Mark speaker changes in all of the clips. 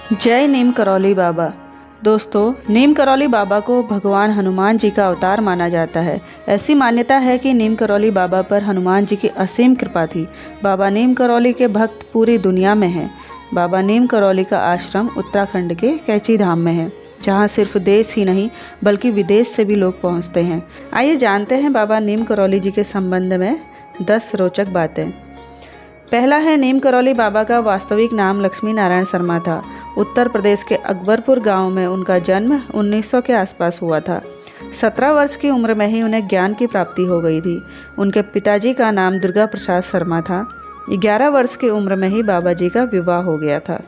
Speaker 1: जय नीम करौली बाबा। दोस्तों, नीम करौली बाबा को भगवान हनुमान जी का अवतार माना जाता है। ऐसी मान्यता है कि नीम करौली बाबा पर हनुमान जी की असीम कृपा थी। बाबा नीम करौली के भक्त पूरी दुनिया में हैं। बाबा नीम करौली का आश्रम उत्तराखंड के कैची धाम में है, जहाँ सिर्फ देश ही नहीं बल्कि विदेश से भी लोग पहुँचते हैं। आइए जानते हैं बाबा नीम करौली जी के संबंध में 10 रोचक बातें। पहला है, नीम करौली बाबा का वास्तविक नाम लक्ष्मी नारायण शर्मा था। उत्तर प्रदेश के अकबरपुर गांव में उनका जन्म 1900 के आसपास हुआ था। 17 वर्ष की उम्र में ही उन्हें ज्ञान की प्राप्ति हो गई थी। उनके पिताजी का नाम दुर्गा प्रसाद शर्मा था। 11 वर्ष की उम्र में ही बाबा जी का विवाह हो गया था।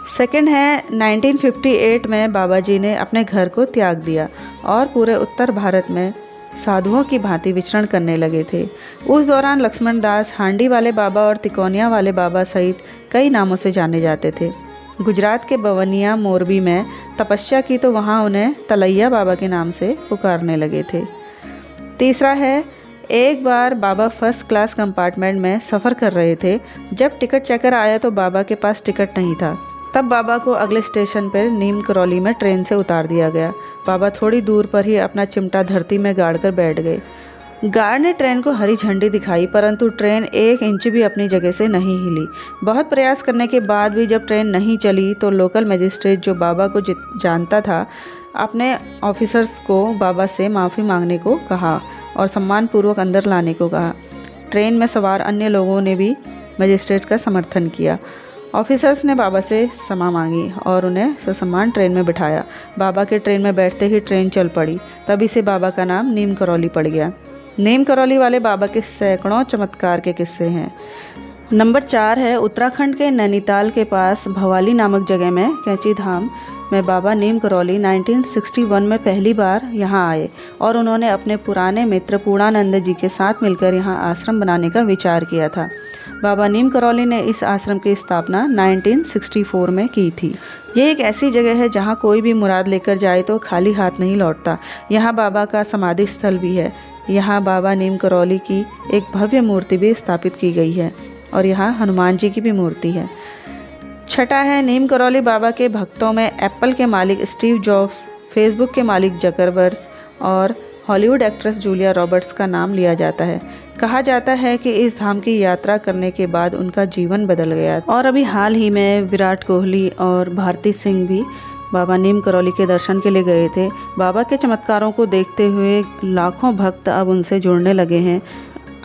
Speaker 1: सेकंड है, 1958 में बाबा जी ने अपने घर को त्याग दिया और पूरे उत्तर भारत में साधुओं की भांति विचरण करने लगे थे। उस दौरान लक्ष्मण दास, हांडी वाले बाबा और तिकोनिया वाले बाबा सहित कई नामों से जाने जाते थे। गुजरात के बवनिया मोरबी में तपस्या की तो वहाँ उन्हें तलैया बाबा के नाम से पुकारने लगे थे। तीसरा है, एक बार बाबा फर्स्ट क्लास कंपार्टमेंट में सफ़र कर रहे थे। जब टिकट चेकर आया तो बाबा के पास टिकट नहीं था। तब बाबा को अगले स्टेशन पर नीम करौली में ट्रेन से उतार दिया गया। बाबा थोड़ी दूर पर ही अपना चिमटा धरती में गाड़कर बैठ गए। गार्ड ने ट्रेन को हरी झंडी दिखाई, परंतु ट्रेन 1 इंच भी अपनी जगह से नहीं हिली। बहुत प्रयास करने के बाद भी जब ट्रेन नहीं चली तो लोकल मजिस्ट्रेट, जो बाबा को जानता था, अपने ऑफिसर्स को बाबा से माफ़ी मांगने को कहा और सम्मानपूर्वक अंदर लाने को कहा। ट्रेन में सवार अन्य लोगों ने भी मजिस्ट्रेट का समर्थन किया। ऑफिसर्स ने बाबा से क्षमा मांगी और उन्हें ससम्मान ट्रेन में बिठाया। बाबा के ट्रेन में बैठते ही ट्रेन चल पड़ी। तभी से बाबा का नाम नीम करौली पड़ गया। नीम करौली वाले बाबा के सैकड़ों चमत्कार के किस्से हैं। नंबर 4 है, उत्तराखंड के नैनीताल के पास भवाली नामक जगह में कैची धाम में बाबा नीम करौली 1961 में पहली बार यहाँ आए और उन्होंने अपने पुराने मित्र पूर्णानंद जी के साथ मिलकर यहाँ आश्रम बनाने का विचार किया था। बाबा नीम करौली ने इस आश्रम की स्थापना 1964 में की थी। ये एक ऐसी जगह है जहाँ कोई भी मुराद लेकर जाए तो खाली हाथ नहीं लौटता। यहाँ बाबा का समाधि स्थल भी है। यहाँ बाबा नीम करौली की एक भव्य मूर्ति भी स्थापित की गई है और यहाँ हनुमान जी की भी मूर्ति है। छठा है, नीम करौली बाबा के भक्तों में एप्पल के मालिक स्टीव जॉब्स, फेसबुक के मालिक जकरबर्ग और हॉलीवुड एक्ट्रेस जूलिया रॉबर्ट्स का नाम लिया जाता है। कहा जाता है कि इस धाम की यात्रा करने के बाद उनका जीवन बदल गया और अभी हाल ही में विराट कोहली और भारती सिंह भी बाबा नीम करौली के दर्शन के लिए गए थे। बाबा के चमत्कारों को देखते हुए लाखों भक्त अब उनसे जुड़ने लगे हैं।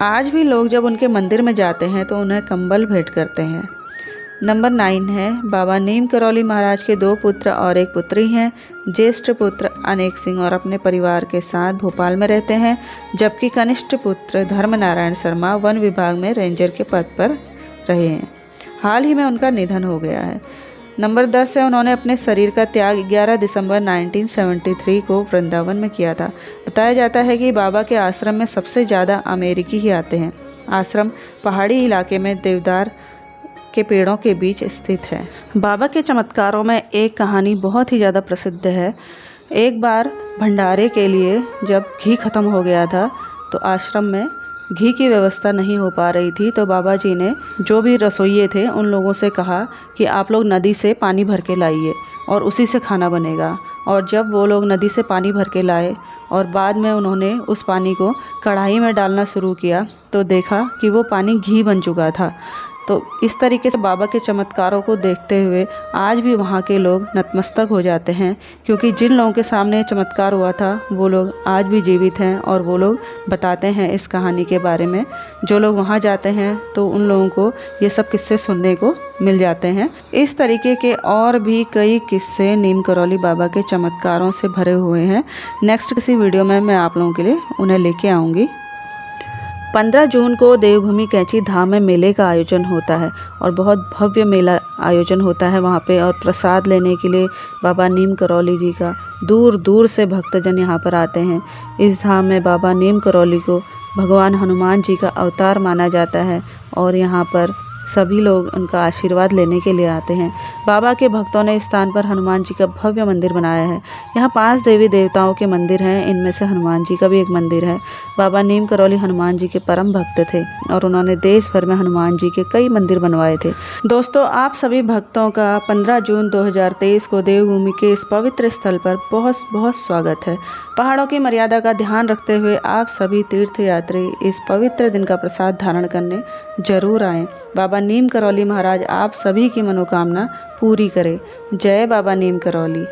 Speaker 1: आज भी लोग जब उनके मंदिर में जाते हैं तो उन्हें कंबल भेंट करते हैं। नंबर 9 है, बाबा नीम करौली महाराज के 2 पुत्र और 1 पुत्री हैं। ज्येष्ठ पुत्र अनेक सिंह और अपने परिवार के साथ भोपाल में रहते हैं, जबकि कनिष्ठ पुत्र धर्म नारायण शर्मा वन विभाग में रेंजर के पद पर रहे हैं। हाल ही में उनका निधन हो गया है। नंबर 10 है, उन्होंने अपने शरीर का त्याग 11 दिसंबर 1973 को वृंदावन में किया था। बताया जाता है कि बाबा के आश्रम में सबसे ज़्यादा अमेरिकी ही आते हैं। आश्रम पहाड़ी इलाके में देवदार के पेड़ों के बीच स्थित है। बाबा के चमत्कारों में एक कहानी बहुत ही ज़्यादा प्रसिद्ध है। एक बार भंडारे के लिए जब घी खत्म हो गया था तो आश्रम में घी की व्यवस्था नहीं हो पा रही थी, तो बाबा जी ने जो भी रसोइये थे उन लोगों से कहा कि आप लोग नदी से पानी भर के लाइए और उसी से खाना बनेगा। और जब वो लोग नदी से पानी भर के लाए और बाद में उन्होंने उस पानी को कढ़ाई में डालना शुरू किया तो देखा कि वो पानी घी बन चुका था। तो इस तरीके से बाबा के चमत्कारों को देखते हुए आज भी वहाँ के लोग नतमस्तक हो जाते हैं, क्योंकि जिन लोगों के सामने चमत्कार हुआ था वो लोग आज भी जीवित हैं और वो लोग बताते हैं इस कहानी के बारे में। जो लोग वहाँ जाते हैं तो उन लोगों को ये सब किस्से सुनने को मिल जाते हैं। इस तरीके के और भी कई किस्से नीम करौली बाबा के चमत्कारों से भरे हुए हैं। नेक्स्ट किसी वीडियो में मैं आप लोगों के लिए उन्हें लेके आऊँगी। 15 जून को देवभूमि कैची धाम में मेले का आयोजन होता है और बहुत भव्य मेला आयोजन होता है वहाँ पे। और प्रसाद लेने के लिए बाबा नीम करौली जी का दूर दूर से भक्तजन यहाँ पर आते हैं। इस धाम में बाबा नीम करौली को भगवान हनुमान जी का अवतार माना जाता है और यहाँ पर सभी लोग उनका आशीर्वाद लेने के लिए आते हैं। बाबा के भक्तों ने इस स्थान पर हनुमान जी का भव्य मंदिर बनाया है। यहाँ 5 देवी देवताओं के मंदिर हैं, इनमें से हनुमान जी का भी एक मंदिर है। बाबा नीम करौली हनुमान जी के परम भक्त थे और उन्होंने देश भर में हनुमान जी के कई मंदिर बनवाए थे। दोस्तों, आप सभी भक्तों का 15 जून 2023 को देवभूमि के इस पवित्र स्थल पर बहुत बहुत स्वागत है। पहाड़ों की मर्यादा का ध्यान रखते हुए आप सभी तीर्थयात्री इस पवित्र दिन का प्रसाद धारण करने जरूर आएं। बाबा नीम करौली महाराज आप सभी की मनोकामना पूरी करें। जय बाबा नीम करौली।